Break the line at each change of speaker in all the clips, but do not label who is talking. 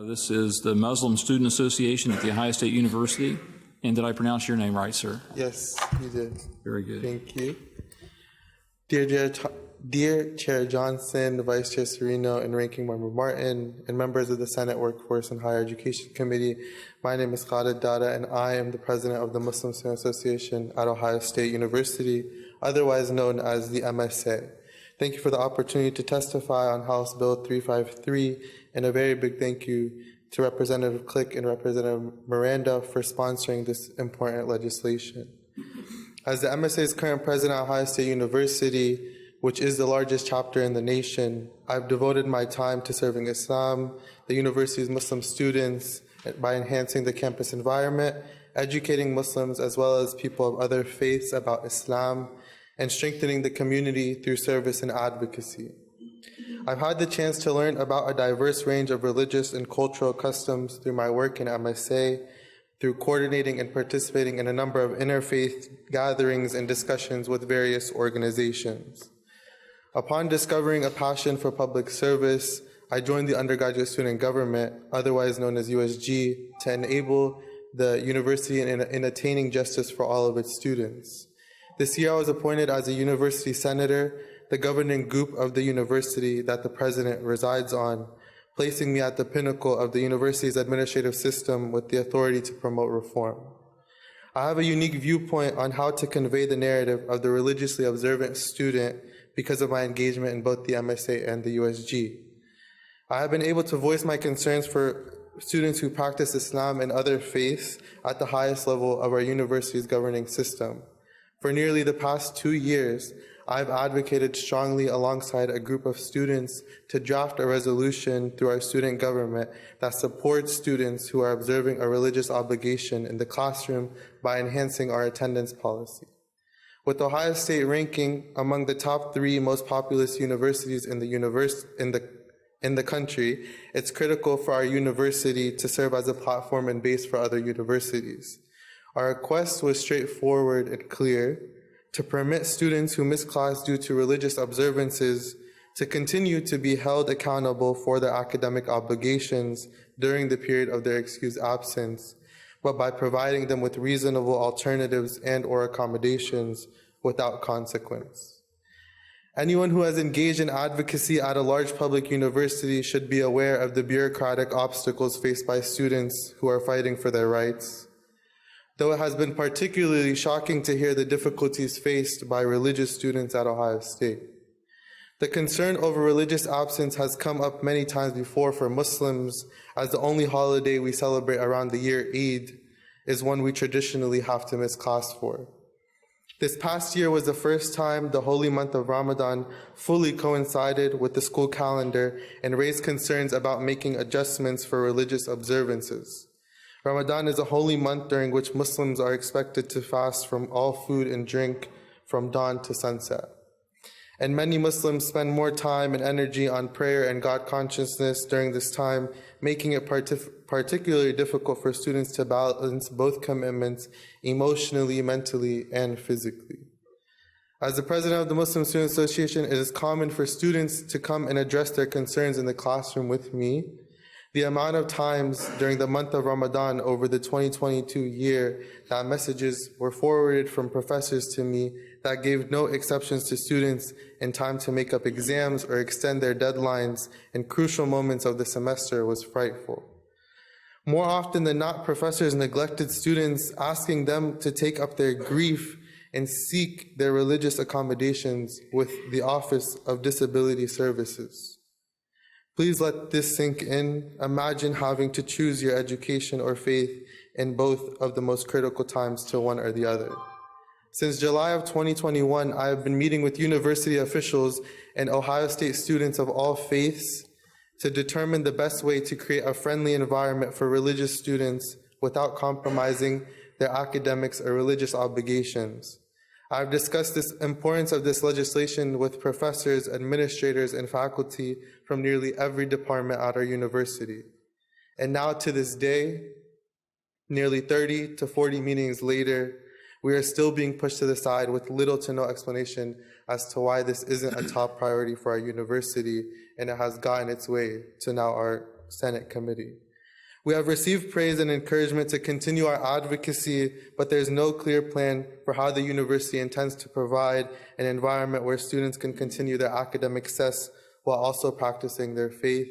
This is the Muslim Student Association at The Ohio State University. And did I pronounce your name right, sir?
Yes, you did.
Very good.
Thank you. Dear Chair Johnson, Vice Chair Serino, and Ranking Member Martin, and members of the Senate Workforce and Higher Education Committee, my name is Khalid Dada, and I am the president of the Muslim Student Association at Ohio State University, otherwise known as the MSA. Thank you for the opportunity to testify on House Bill 353, and a very big thank you to Representative Click and Representative Miranda for sponsoring this important legislation. As the MSA's current president at Ohio State University, which is the largest chapter in the nation, I've devoted my time to serving Islam, the university's Muslim students, by enhancing the campus environment, educating Muslims as well as people of other faiths about Islam, and strengthening the community through service and advocacy. I've had the chance to learn about a diverse range of religious and cultural customs through my work in MSA, through coordinating and participating in a number of interfaith gatherings and discussions with various organizations. Upon discovering a passion for public service, I joined the undergraduate student government, otherwise known as USG, to enable the university in attaining justice for all of its students. This year I was appointed as a university senator, the governing group of the university that the president resides on, placing me at the pinnacle of the university's administrative system with the authority to promote reform. I have a unique viewpoint on how to convey the narrative of the religiously observant student because of my engagement in both the MSA and the USG. I have been able to voice my concerns for students who practice Islam and other faiths at the highest level of our university's governing system. For nearly the past 2 years, I've advocated strongly alongside a group of students to draft a resolution through our student government that supports students who are observing a religious obligation in the classroom by enhancing our attendance policy. With Ohio State ranking among the top 3 most populous universities in the country, it's critical for our university to serve as a platform and base for other universities. Our request was straightforward and clear: to permit students who miss class due to religious observances to continue to be held accountable for their academic obligations during the period of their excused absence, but by providing them with reasonable alternatives and/or accommodations without consequence. Anyone who has engaged in advocacy at a large public university should be aware of the bureaucratic obstacles faced by students who are fighting for their rights. Though it has been particularly shocking to hear the difficulties faced by religious students at Ohio State. The concern over religious absence has come up many times before for Muslims, as the only holiday we celebrate around the year, Eid, is one we traditionally have to miss class for. This past year was the first time the holy month of Ramadan fully coincided with the school calendar and raised concerns about making adjustments for religious observances. Ramadan is a holy month during which Muslims are expected to fast from all food and drink from dawn to sunset. And many Muslims spend more time and energy on prayer and God consciousness during this time, making it particularly difficult for students to balance both commitments emotionally, mentally, and physically. As the president of the Muslim Student Association, it is common for students to come and address their concerns in the classroom with me. The amount of times during the month of Ramadan over the 2022 year that messages were forwarded from professors to me that gave no exceptions to students in time to make up exams or extend their deadlines in crucial moments of the semester was frightful. More often than not, professors neglected students, asking them to take up their grief and seek their religious accommodations with the Office of Disability Services. Please let this sink in. Imagine having to choose your education or faith in both of the most critical times to one or the other. Since July of 2021, I have been meeting with university officials and Ohio State students of all faiths to determine the best way to create a friendly environment for religious students without compromising their academics or religious obligations. I've discussed the importance of this legislation with professors, administrators, and faculty from nearly every department at our university. And now to this day, nearly 30 to 40 meetings later, we are still being pushed to the side with little to no explanation as to why this isn't a top priority for our university, and it has gotten its way to now our Senate committee. We have received praise and encouragement to continue our advocacy, but there's no clear plan for how the university intends to provide an environment where students can continue their academic success while also practicing their faith.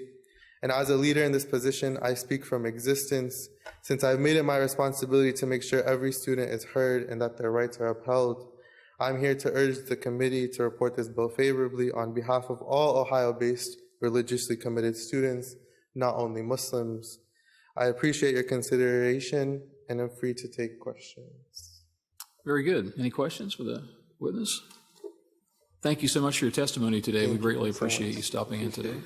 And as a leader in this position, I speak from existence, since I've made it my responsibility to make sure every student is heard and that their rights are upheld. I'm here to urge the committee to report this bill favorably on behalf of all Ohio-based religiously committed students, not only Muslims. I appreciate your consideration, and I'm free to take questions.
Very good. Any questions for the witness? Thank you so much for your testimony today. We greatly appreciate you stopping in today.